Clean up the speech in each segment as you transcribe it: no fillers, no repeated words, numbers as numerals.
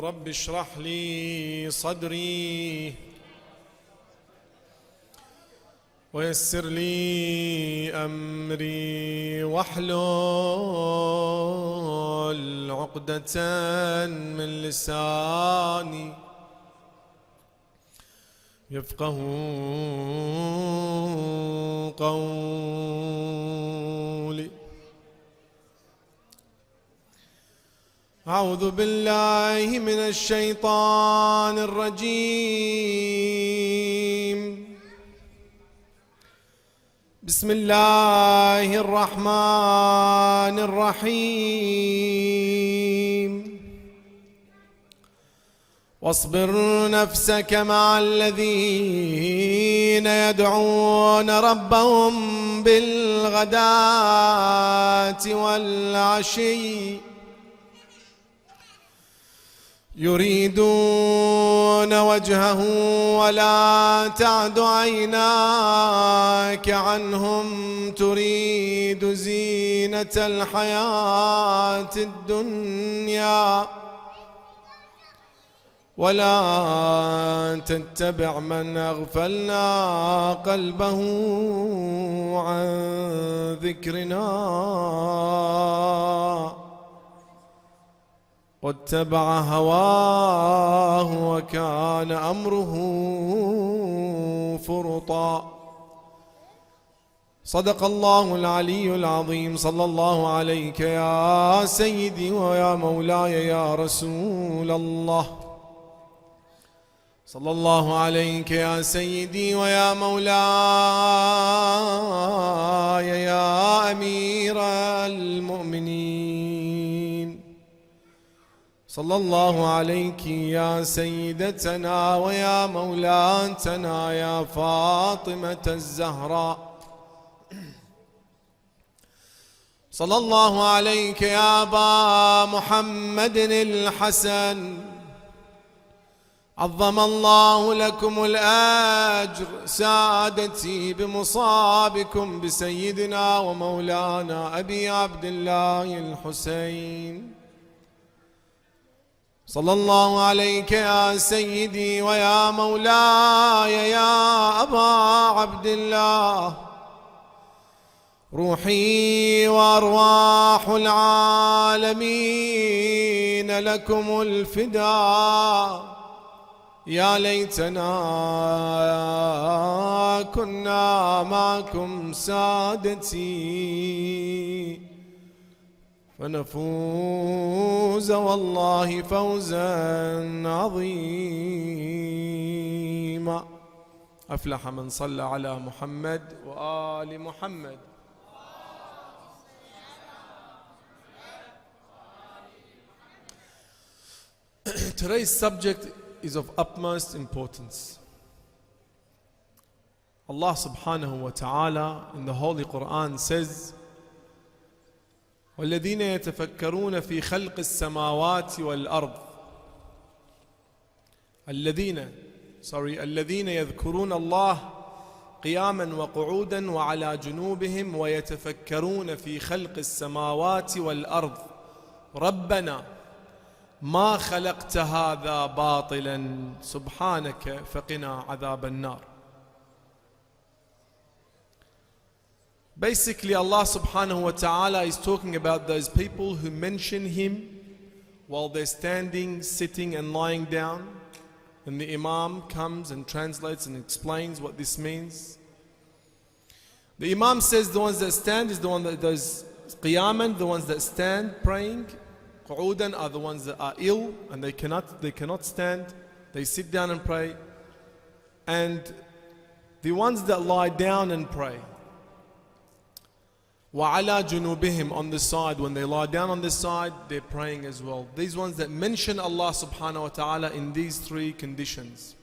رب اشرح لي صدري ويسر لي أمري واحلل عقدة من لساني يفقه قولي. أعوذ بالله من الشيطان الرجيم. بسم الله الرحمن الرحيم. واصبر نفسك مع الذين يدعون ربهم بالغداة والعشي يريدون وجهه ولا تعد عيناك عنهم تريد زينة الحياة الدنيا ولا تتبع من أغفلنا قلبه عن ذكرنا واتبع هواه وكان أمره فرطا. صدق الله العلي العظيم. صلى الله عليك يا سيدي ويا مولاي يا رسول الله. صلى الله عليك يا سيدي ويا مولاي يا أمير المؤمنين. صلى الله عليك يا سيدتنا ويا مولاتنا يا فاطمة الزهراء. صلى الله عليك يا أبا محمد الحسن. عظم الله لكم الأجر سادتي بمصابكم بسيدنا ومولانا أبي عبد الله الحسين. صلى الله عليك يا سيدي ويا مولاي يا أبا عبد الله. روحي وأرواح العالمين لكم الفداء. يا ليتنا كنا معكم سادتي فنفوز والله فوزا عظيما. أفلح من صلى على محمد وآل محمد. Today's subject is of utmost importance. Allah subhanahu wa ta'ala in the Holy Quran says, والذين يتفكرون في خلق السماوات والأرض. الذين يذكرون الله قياما وقعودا وعلى جنوبهم ويتفكرون في خلق السماوات والأرض ربنا ما خلقت هذا باطلا سبحانك فقنا عذاب النار. Basically, Allah subhanahu wa ta'ala is talking about those people who mention Him while they're standing, sitting and lying down. And the Imam comes and translates and explains what this means. The Imam says the ones that stand is the one that does qiyaman, the ones that stand praying. Qu'udan are the ones that are ill and they cannot stand. They sit down and pray. And the ones that lie down and pray. وَعَلَى جُنُوبِهِمْ on the side. When they lie down on the side, they're praying as well. These ones that mention Allah subhanahu wa ta'ala in these three conditions.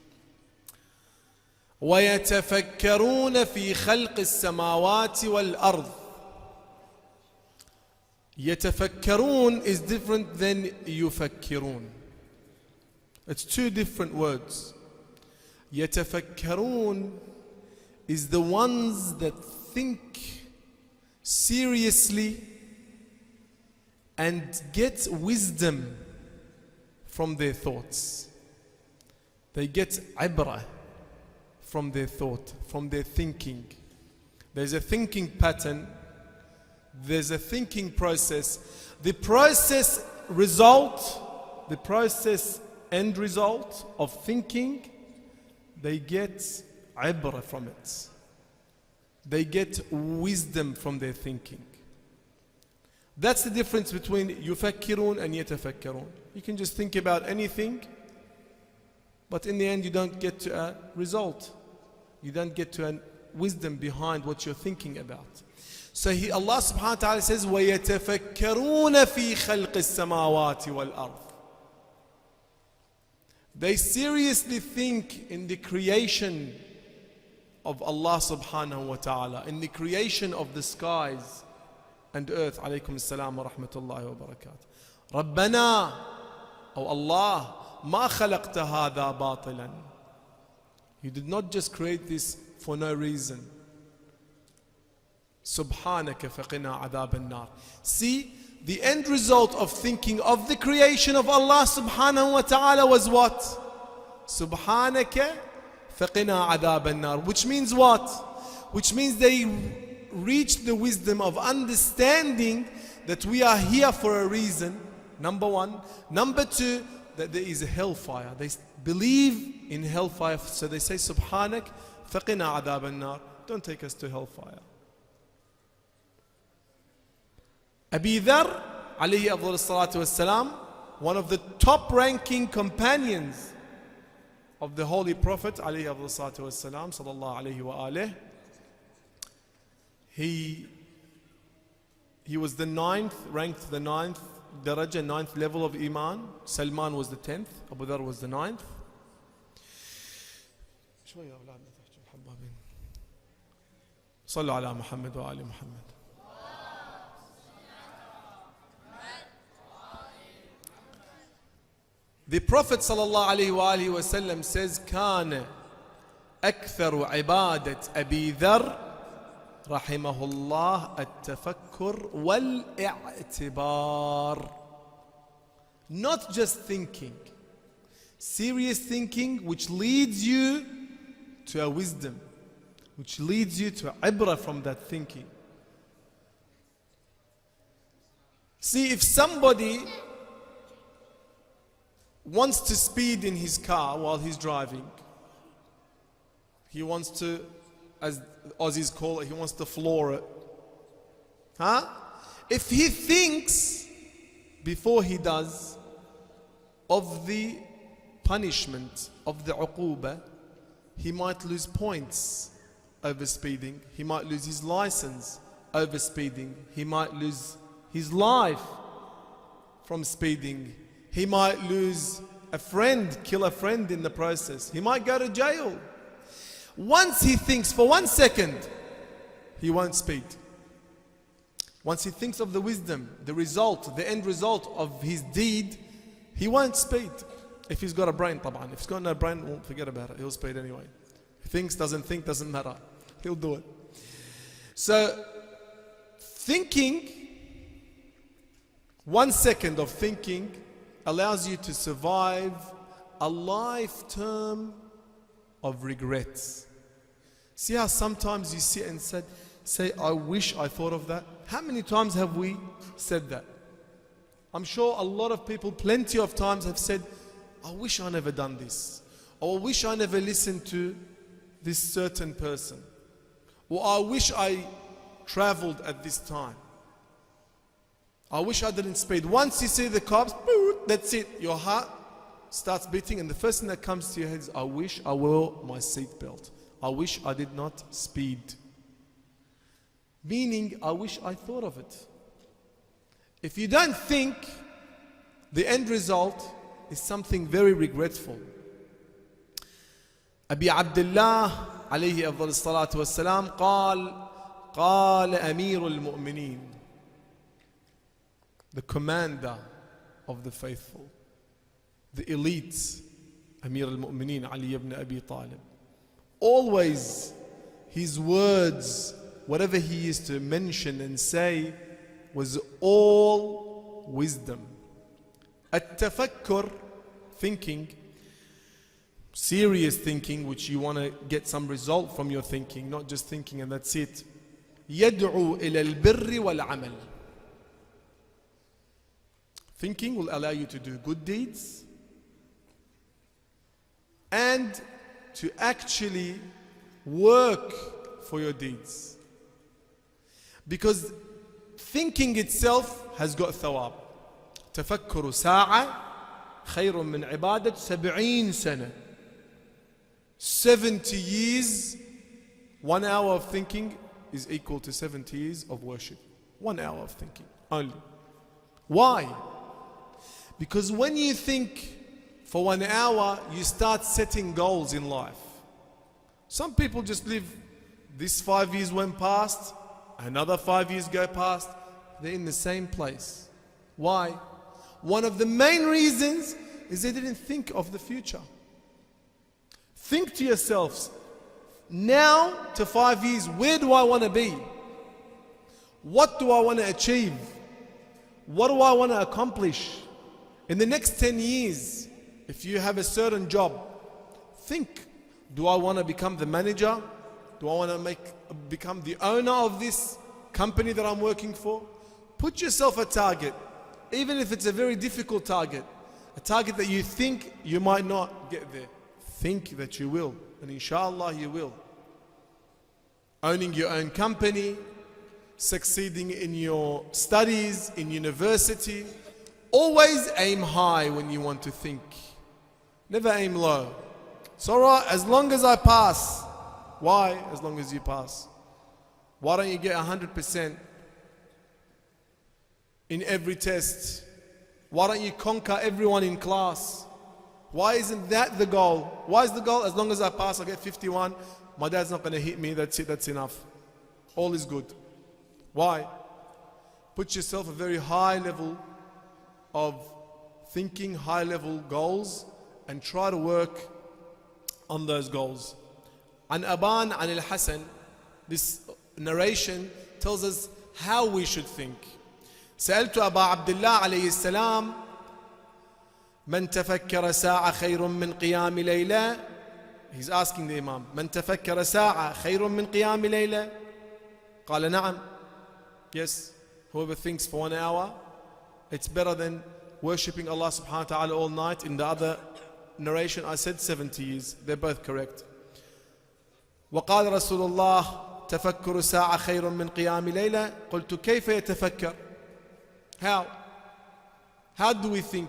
وَيَتَفَكَّرُونَ فِي خَلْقِ السَّمَاوَاتِ وَالْأَرْضِ. يتفكرون is different than يفكرون. It's two different words. يتفكرون is the ones that think seriously and get wisdom from their thoughts. They get ibrah from their thought, from their thinking. There's a thinking pattern. There's a thinking process. The process end result of thinking, they get ibrah from it. They get wisdom from their thinking. That's the difference between يفكرون and يتفكرون. You can just think about anything, but in the end you don't get to a result. You don't get to a wisdom behind what you're thinking about. So Allah subhanahu wa ta'ala says, وَيَتَفَكَّرُونَ فِي خَلْقِ السَّمَاوَاتِ وَالْأَرْضِ. They seriously think in the creation of Allah subhanahu wa ta'ala, in the creation of the skies and earth. Alaykum as-salam wa rahmatullahi wa barakatuh. Rabbana, oh Allah, ma khalaqta hadha batilan. You did not just create this for no reason. Subhanaka faqina adhab an-nar. See, the end result of thinking of the creation of Allah subhanahu wa ta'ala was what? Subhanaka faqina adhab an-nar. Which means what? Which means they reached the wisdom of understanding that we are here for a reason, number one. Number two, that there is a hellfire. They believe in hellfire, so they say, Subhanak faqina adhab an-nar. Don't take us to hellfire. Abi Dhar, alayhi afdal salatu wassalam, one of the top ranking companions of the Holy Prophet, alayhi afdal salatu wassalam, sallallahu alayhi wa alayhi. He was the ninth, ranked the ninth daraja, ninth level of Iman. Salman was the 10th, Abu Dhar was the 9th. صلوا على محمد وآل محمد. The Prophet sallallahu alayhi wa alihi wasallam says, كان أكثر عبادة أبي ذر رحمه الله التفكر والاعتبار. Not just thinking, serious thinking which leads you to a wisdom, which leads you to ibrah from that thinking. See, if somebody wants to speed in his car while he's driving, he wants to, as Aussies call it, he wants to floor it. If he thinks before he does of the punishment, of the uquba, he might lose points over speeding. He might lose his license over speeding. He might lose his life from speeding. He might lose a friend, kill a friend in the process. He might go to jail. Once he thinks for 1 second, he won't speed. Once he thinks of the wisdom, the result, the end result of his deed, he won't speed. If he's got a brain, طبعا. If he's got no brain, won't forget about it. He'll speed anyway. He thinks, doesn't think, doesn't matter. He'll do it. So, thinking, 1 second of thinking allows you to survive a lifetime of regrets. See how sometimes you sit and say, I wish I thought of that. How many times have we said that? I'm sure a lot of people, plenty of times, have said, I wish I never done this. Or I wish I never listened to this certain person. Or I wish I traveled at this time. I wish I didn't speed. Once you see the cops, that's it. Your heart starts beating, and the first thing that comes to your head is, I wish I wore my seatbelt. I wish I did not speed. Meaning, I wish I thought of it. If you don't think, the end result is something very regretful. Abi Abdullah عليه أفضل الصلاة والسلام قال أمير المؤمنين, the commander of the faithful, the elite, Amir al-Mu'mineen Ali ibn Abi Talib. Always his words, whatever he used to mention and say, was all wisdom. التفكر thinking, serious thinking, which you want to get some result from your thinking, not just thinking and that's it. يدعو إلى البر والعمل. Thinking will allow you to do good deeds and to actually work for your deeds. Because thinking itself has got thawab. تفكر ساعة خير من عبادة 70 سنة. 70 years, 1 hour of thinking is equal to 70 years of worship. 1 hour of thinking only. Why? Because when you think for 1 hour, you start setting goals in life. Some people just live, this 5 years went past, another 5 years go past, they're in the same place. Why? One of the main reasons is they didn't think of the future. Think to yourselves, now to 5 years, where do I want to be? What do I want to achieve? What do I want to accomplish? In the next 10 years, if you have a certain job, think, do I want to become the manager? Do I want to become the owner of this company that I'm working for? Put yourself a target, even if it's a very difficult target, a target that you think you might not get there. Think that you will, and inshallah you will. Owning your own company, succeeding in your studies, in university. Always aim high when you want to think. Never aim low. It's alright, as long as I pass. Why? As long as you pass. Why don't you get 100% in every test? Why don't you conquer everyone in class? Why isn't that the goal? Why is the goal, as long as I pass, I get 51, my dad's not going to hit me, that's it, that's enough. All is good. Why? Put yourself a very high level of thinking, high level goals, and try to work on those goals. An Aban an al-Hasan, this narration tells us how we should think. سألت أبا عبد الله عليه السلام من تفكر ساعة خير من قيام ليلة. He's asking the Imam, من تفكر ساعة خير من قيام ليلة. قال نعم. Yes, whoever thinks for 1 hour, it's better than worshipping Allah subhanahu wa ta'ala all night. In the other narration I said 70 years. They're both correct. وقال رسول الله تفكر ساعة خير من قيام ليلة. قلت كيف يتفكر? How do we think?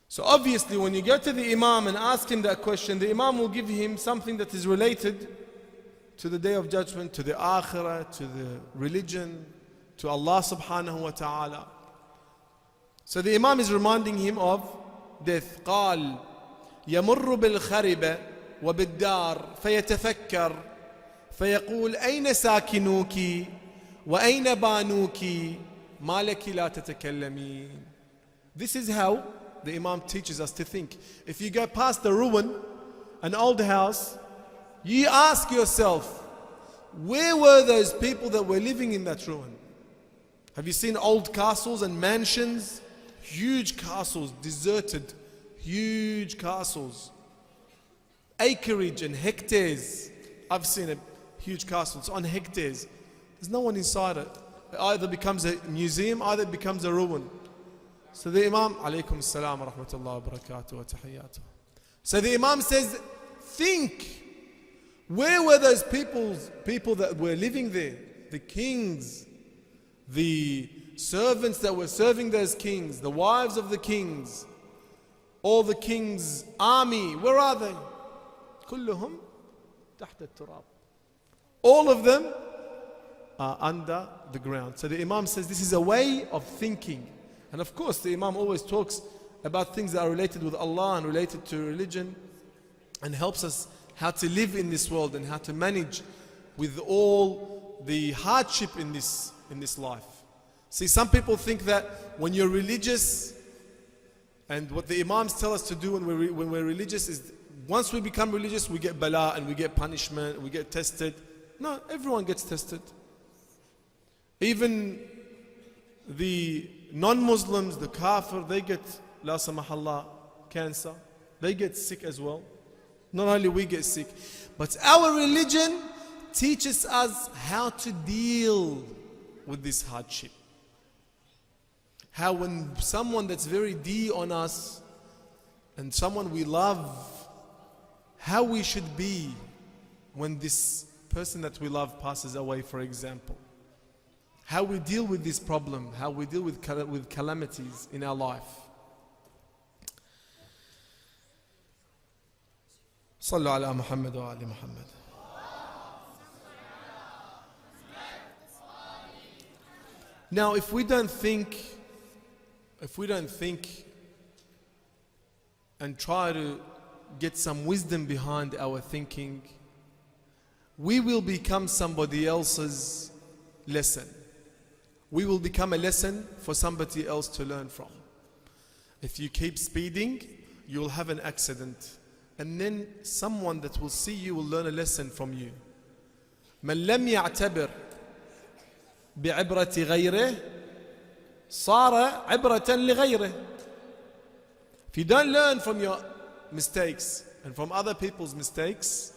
So obviously when you go to the Imam and ask him that question, the Imam will give him something that is related to the Day of Judgment, to the Akhirah, to the religion, to Allah subhanahu wa ta'ala. So the Imam is reminding him of death. قال يمر بالخربة وبالدار فيتفكر فيقول أين ساكنوك وأين بانوك ما لك لا تتكلمين. This is how the Imam teaches us to think. If you go past a ruin, an old house, you ask yourself, where were those people that were living in that ruin? Have you seen old castles and mansions? Huge castles, deserted, huge castles. Acreage and hectares. I've seen a huge castle, it's on hectares. There's no one inside it. It either becomes a museum, either it becomes a ruin. So the Imam, alaykum as-salam wa rahmatullahi wa barakatuh wa tahiyyatuh. So the Imam says, think, where were those people that were living there? The kings, the servants that were serving those kings, the wives of the kings, all the king's army, where are they? كلهم تحت التراب. All of them are under the ground. So the Imam says this is a way of thinking. And of course the Imam always talks about things that are related with Allah and related to religion, and helps us how to live in this world and how to manage with all the hardship in this life. See, some people think that when you're religious, and what the Imams tell us to do when we're religious is, once we become religious, we get bala and we get punishment, we get tested. No, everyone gets tested. Even the non-Muslims, the kafir, they get la samahallah, cancer, they get sick as well. Not only we get sick, but our religion teaches us how to deal with this hardship. How when someone that's very dear on us and someone we love, how we should be when this person that we love passes away, for example. How we deal with this problem, how we deal with calamities in our life. صلوا على محمد وآل محمد. Now, if we don't think and try to get some wisdom behind our thinking, we will become somebody else's lesson. We will become a lesson for somebody else to learn from. If you keep speeding, you will have an accident. And then someone that will see you will learn a lesson from you. من لم يعتبر بعبرة غيره صار عبرة لغيره. If you don't learn from your mistakes and from other people's mistakes,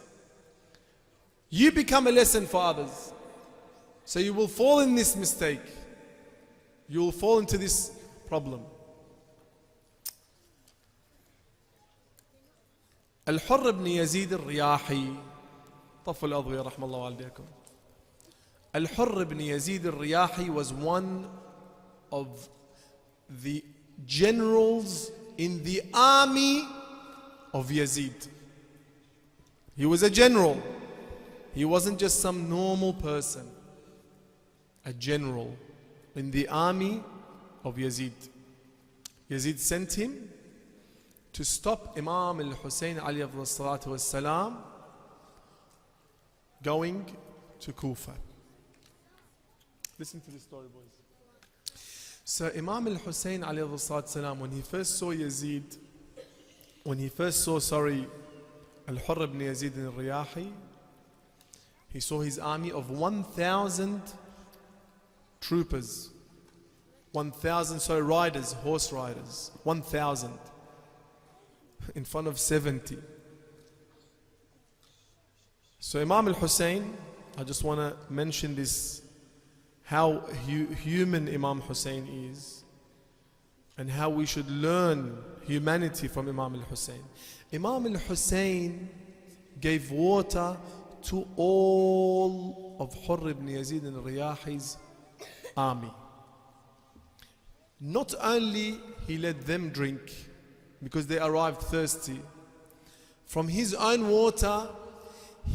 you become a lesson for others. So you will fall in this mistake. You will fall into this problem. الحر بن يزيد الرياحي طفوا الأضوية رحم الله والديكم. الحر بن يزيد الرياحي was one of the generals in the army of Yazid. He was a general. He wasn't just some normal person. A general in the army of Yazid. Yazid sent him to stop Imam al-Hussein alayhi salatu was-salam going to Kufa. Listen to this story, boys. So Imam al-Hussein alayhi salatu was-salam, when he first saw Yazid, Al-Hurr ibn Yazid al-Riyahi, he saw his army of 1,000 troopers, 1,000 riders, horse riders, 1,000 in front of 70. So Imam al-Hussein, I just want to mention this, how human Imam Hussein is and how we should learn humanity from Imam al-Hussein. Imam al-Hussein gave water to all of Hurr ibn Yazid al-Riyahi's army. Not only he let them drink because they arrived thirsty, from his own water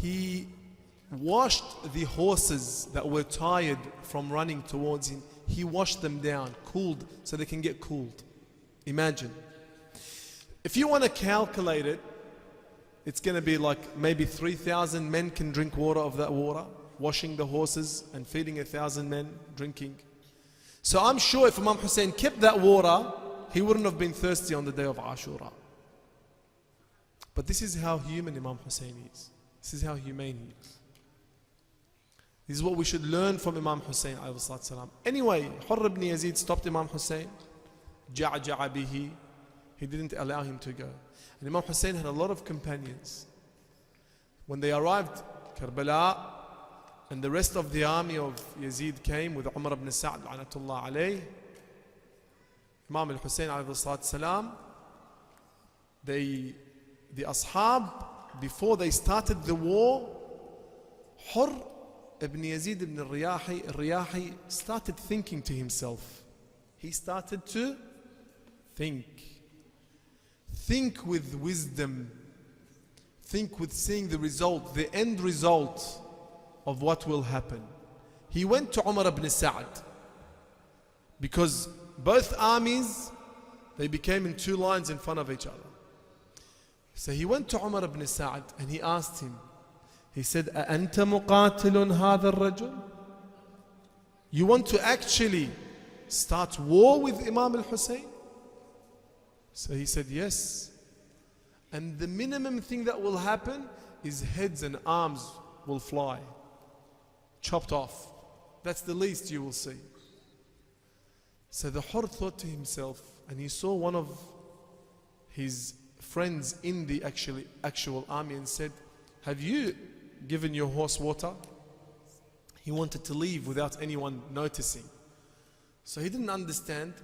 he washed the horses that were tired from running towards him. He washed them down, cooled, so they can get cooled. Imagine. If you want to calculate it, it's going to be like maybe 3,000 men can drink water of that water, washing the horses and feeding 1,000 men drinking. So I'm sure if Imam Hussein kept that water, he wouldn't have been thirsty on the day of Ashura. But this is how human Imam Hussein is. This is how humane he is. This is what we should learn from Imam Hussein alayhi salam. Anyway, Hurr ibn Yazid stopped Imam Hussein. Ja'ja'a bihi. He didn't allow him to go. And Imam Hussein had a lot of companions. When they arrived Karbala, and the rest of the army of Yazid came with Umar ibn Sa'd la'natullah alayh, Imam al-Hussein alayhi salam, the ashab, before they started the war, Hurr ibn Yazid ibn al-Riyahi started thinking to himself. He started to think. Think with wisdom. Think with seeing the result, the end result of what will happen. He went to Umar ibn Sa'd because both armies, they became in two lines in front of each other. So he went to Umar ibn Sa'd and he asked him, he said, أَأَنْتَ مُقَاتِلٌ هَذَا الرَّجُلِ? You want to actually start war with Imam al-Hussein? So he said, yes. And the minimum thing that will happen is heads and arms will fly, chopped off. That's the least you will see. So the Hurr thought to himself, and he saw one of his friends in the actual army and said, have you given your horse water? He wanted to leave without anyone noticing. So he didn't understand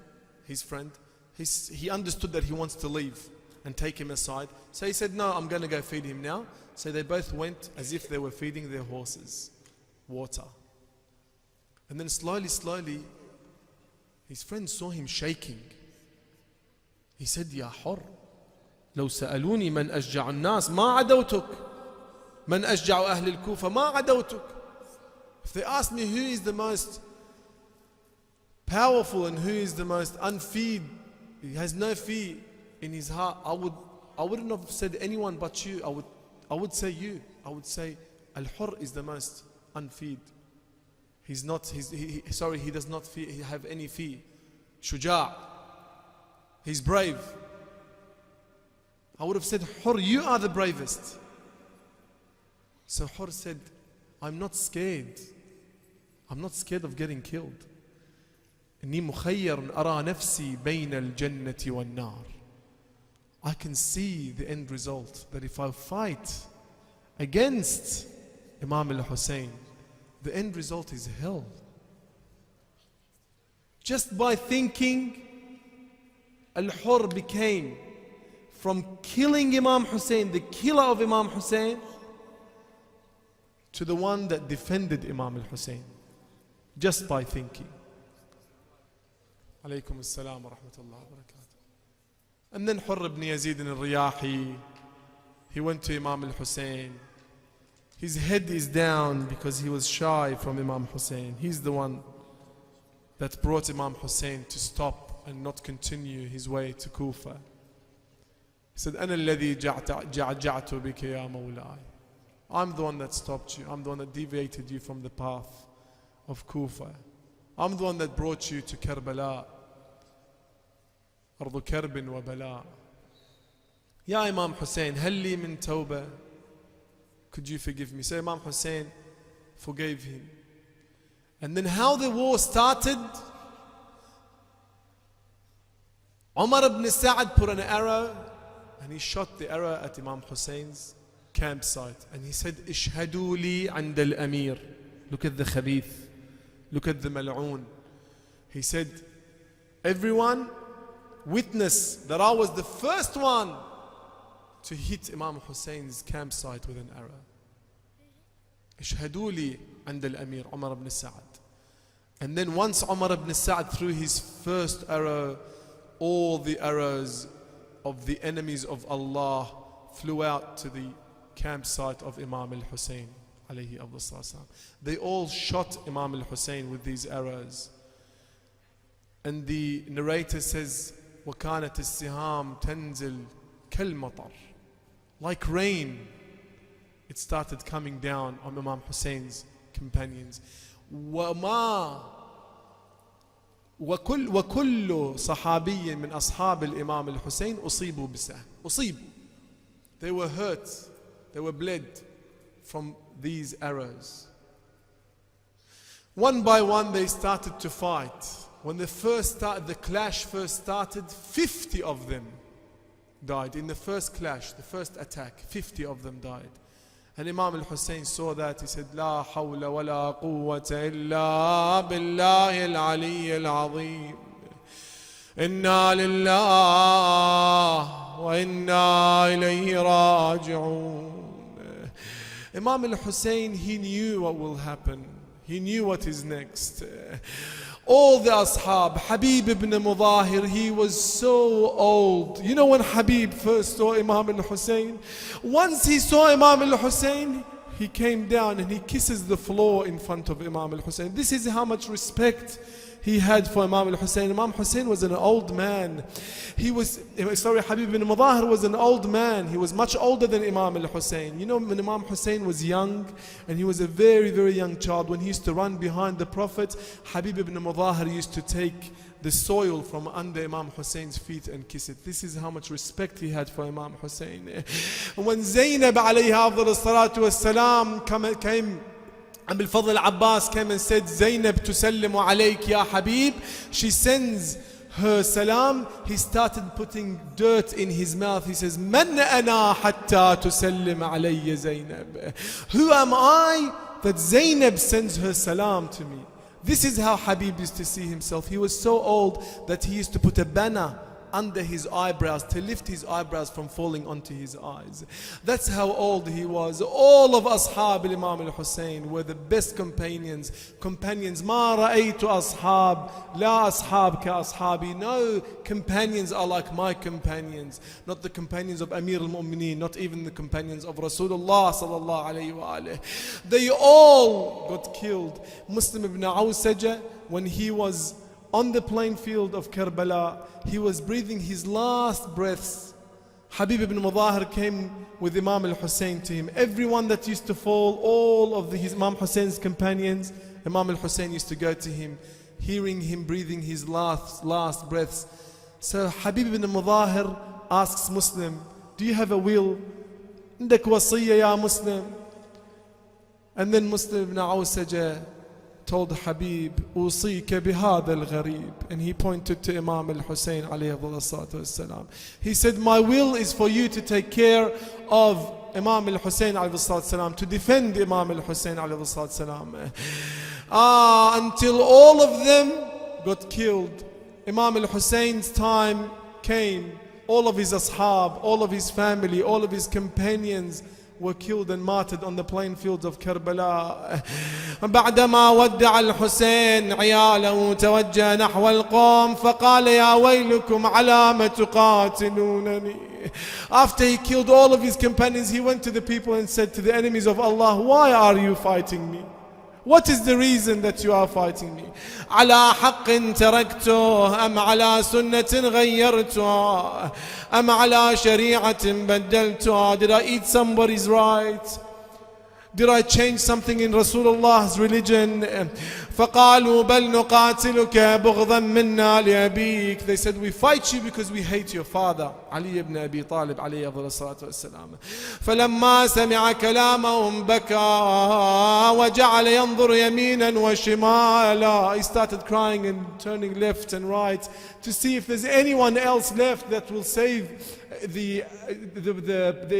his friend. He understood that he wants to leave and take him aside. So he said, no, I'm going to go feed him now. So they both went as if they were feeding their horses water. And then slowly, his friend saw him shaking. He said, يا حر لو سألوني من أشجع الناس ما عدوتك من أشجع أهل الكوفة ما عدوتك. If they asked me who is the most powerful and who is the most unfeed, he has no fear in his heart, I wouldn't have said anyone but you. I would say you. I would say Al-Hur is the most unfeed. He does not have any fear. Shuja'. He's brave. I would have said, Hur, you are the bravest. So Hur said, I'm not scared. I'm not scared of getting killed. إني مخير أرى نفسي بين الجنة والنار. I can see the end result, that if I fight against Imam al-Hussein, the end result is hell. Just by thinking, Al-Hur became from killing Imam Hussein, the killer of Imam Hussein, to the one that defended Imam al-Hussein. Just by thinking. Alaykum as-salam wa rahmatullahi wa barakatuh. And then Hurr ibn Yazid al-Riyahi, he went to Imam al-Hussein. His head is down because he was shy from Imam Hussein. He's the one that brought Imam Hussein to stop and not continue his way to Kufa. He said, أنا الذي جعجعت بك يا مولاي. I'm the one that stopped you. I'm the one that deviated you from the path of Kufa. I'm the one that brought you to Karbala. أرض كرب وبلاء. Ya Imam Hussein, هل لي من توبة? Could you forgive me? So Imam Hussein forgave him. And then how the war started? Umar ibn Sa'ad put an arrow and he shot the arrow at Imam Hussein's campsite. And he said, Ishhadu li عند الأمير. Look at the khabith. Look at the mal'oon. He said, everyone witness that I was the first one to hit Imam Hussein's campsite with an arrow. Ishhadu li عند الأمير Umar ibn Sa'ad. And then once Umar ibn Sa'ad threw his first arrow, all the arrows of the enemies of Allah flew out to the campsite of Imam al-Hussein. عليه الصلاة والسلام. They all shot Imam al-Hussein with these arrows. And the narrator says, وَكَانَتِ السِّهَامْ تَنْزِلْ كَالْمَطَرِ. Like rain, it started coming down on Imam Hussein's companions. وَكُلُّ صحابي من أصحاب الإمام الحسين أصيبوا بسهم. أصيبوا. They were hurt. They were bled from these arrows. One by one they started to fight. When the clash first started, 50 of them died. In the first clash, the first attack, 50 of them died. And Imam al-Hussein saw that. He said, لا حول ولا قوة إلا بالله العلي العظيم. إنا لله وإنا إليه راجعون. Imam al-Hussein, he knew what will happen. He knew what is next. All the ashab, Habib ibn Mudahir, he was so old. You know when Habib first saw Imam al-Hussein? Once he saw Imam al-Hussein, he came down and he kisses the floor in front of Imam al-Hussein. This is how much respect he had for Imam al-Hussein. Imam Hussein was an old man. Habib ibn Mudahir was an old man. He was much older than Imam al-Hussein. You know, when Imam Hussein was young, and he was a very, very young child, when he used to run behind the Prophet, Habib ibn Mudahir used to take the soil from under Imam Hussein's feet and kiss it. This is how much respect he had for Imam Hussein. When Zainab alayha afdal as-salatu was-salam came, Abul Fadl Abbas came and said, Zainab tusallimu alayk ya Habib. She sends her salam, he started putting dirt in his mouth. He says, "Man ana hatta tusallim alayya Zainab." Who am I that Zainab sends her salam to me? This is how Habib used to see himself. He was so old that he used to put a banner under his eyebrows to lift his eyebrows from falling onto his eyes. That's how old he was. All of Ashab al-Imam al-Hussein were the best companions. Ma ra'aytu ashab, la ashab ka ashabi. No companions are like my companions. Not the companions of Amir al-Mu'mineen, not even the companions of Rasulullah sallallahu alayhi wa alayhi. They all got killed. Muslim ibn Awsaja, when he was on the plain field of Karbala, he was breathing his last breaths. Habib ibn Mudahir came with Imam al-Hussein to him. Everyone that used to fall, all of his Imam Hussein's companions, Imam al-Hussein used to go to him, hearing him breathing his last breaths. So Habib ibn Mudahir asks Muslim, "Do you have a will? Indak wasiyya ya Muslim?" And then Muslim ibn Awsaja told Habib, "Usika bihada al-gharib." And he pointed to Imam al-Hussein alayhi salatu wassalam. He said, "My will is for you to take care of Imam al-Hussein alayhi salatu wassalam, to defend Imam al-Hussein alayhi salatu wassalam." Until all of them got killed. Imam al-Hussein's time came. All of his ashab, all of his family, all of his companions were killed and martyred on the plain fields of Karbala. بعدما ودع الحسين عياله توجه نحو القوم فقال يا ويلكم على ما تقاتلونني. After he killed all of his companions, he went to the people and said to the enemies of Allah, "Why are you fighting me? What is the reason that you are fighting me? على حق تركته أم على سنة غيرته أم على شريعة بدلته." Did I eat somebody's right? Did I change something in Rasulullah's religion? فقالوا بل نقاتلك بغضا منا لأبيك. They said, "We fight you because we hate your father, Ali ibn Abi Talib عليه أفضل الصلاة والسلام." فلما سمع كلامهم بكى وجعل ينظر يمينا وشمالا. He started crying and turning left and right to see if there's anyone else left that will save the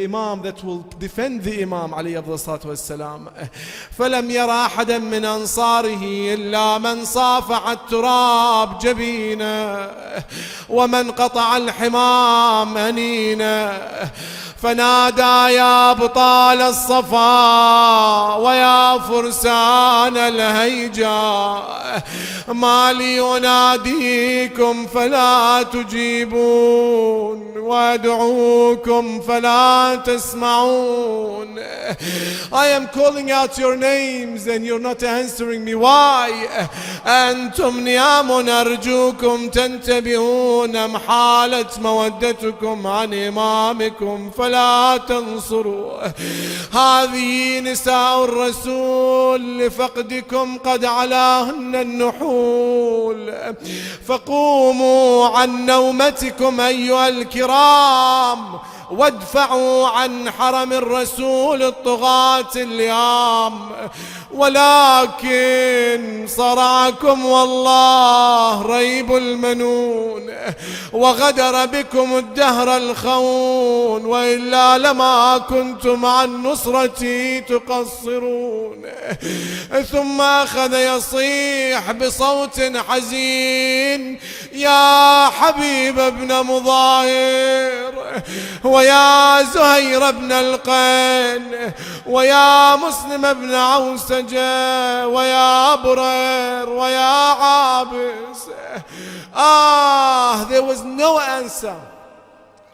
Imam, that will defend the Imam عليه أفضل الصلاة والسلام. فلم يرى أحدا من أنصاره إلا من صافع التراب جبينا ومن قطع الحمام أنينا. فنادى يا أبطال الصفا ويا فرسان الهيجا ما لي أناديكم فلا تجيبون وأدعوكم فلا تسمعون. I am calling out your names and you're not answering me. Why? أنتم نيام أرجوكم تنتبهون أم حالت مودتكم عن إمامكم فلا تنصروا. هذه نساء الرسول لفقدكم قد علاهن النحول. فقوموا عن نومتكم أيها الكرام وادفعوا عن حرم الرسول الطغاة اللئام. ولكن صرعكم والله ريب المنون وغدر بكم الدهر الخون وإلا لما كنتم عن نصرتي تقصرون. ثم أخذ يصيح بصوت حزين يا حبيب ابن مظاهر ويا زهير ابن القين ويا مسلم ابن عوسجة ويا برير ويا عابس. There was no answer.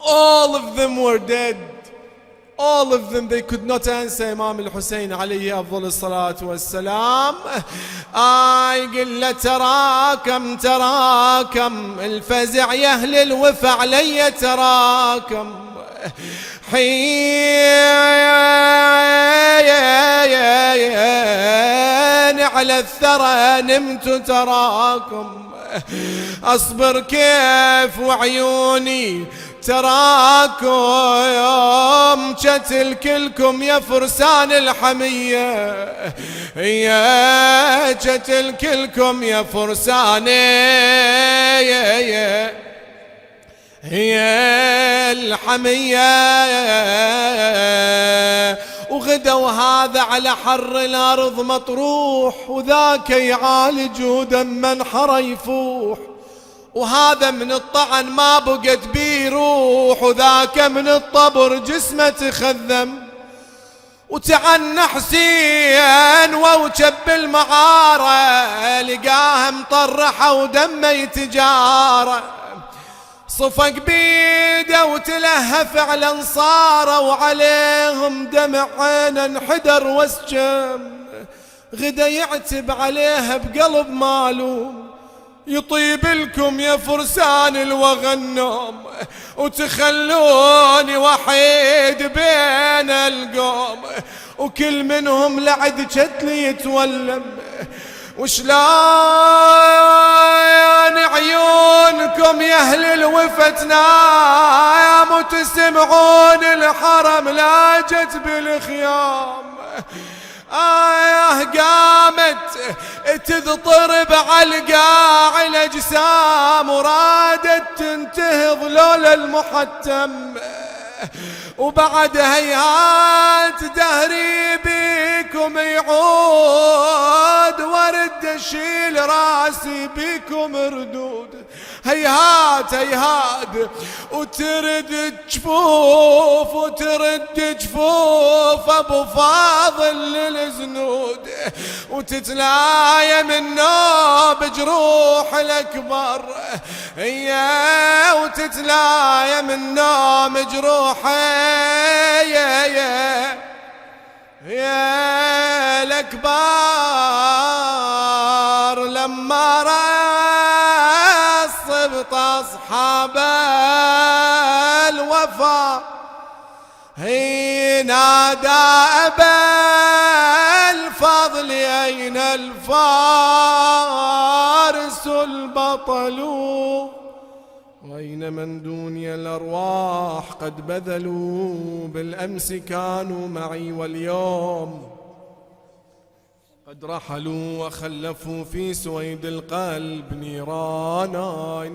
All of them were dead. All of them, they could not answer Imam al-Hussein عليه أفضل الصلاة والسلام. قل تراكم تراكم الفزع يهل الوفع لي يتراكم. حين على على الثرى نمت تراكم، أصبر كيف وعيوني تراكم، قتل كلكم يا فرسان الحمية، يا قتل كلكم يا فرسان هي الحمية. وغدوا هذا على حر الأرض مطروح، وذاك يعالج ودم حر يفوح، وهذا من الطعن ما بقت بيه روح، وذاك من الطبر جسمه تخذم. وتعنى حسين ووجب المعاره، لقاه مطرحه ودمه يتجاره، صفق بيده وتلهف على انصاره، وعليهم دمع عينه انحدر واسجم. غدا يعتب عليها بقلب مالوم، يطيب لكم يا فرسان الوغى النوم، وتخلوني وحيد بين القوم، وكل منهم لعد جتلي يتولم. وشلون عيونكم يا اهل الوفا نايم، وتسمعون الحرم لاجت بالخيام. قامت تضطرب على القاع الاجسام، ورادت تنتهض لولا المحتم. وبعد هيهات دهري بيكم يعود، ورد اشيل راسي بيكم ردود. هيهات هيهات وترد جفوف، وترد جفوف ابو فاضل للزنود، وتتلايم النوب جروح الاكبر، وتتلايم النوم جروح يا الاكبر. لما رصبت اصحاب الوفا، نادى ابا الفضل اين الفارس البطل، وأين من دوني الأرواح قد بذلوا، بالأمس كانوا معي واليوم قد رحلوا، وخلفوا في سويد القلب نيرانا.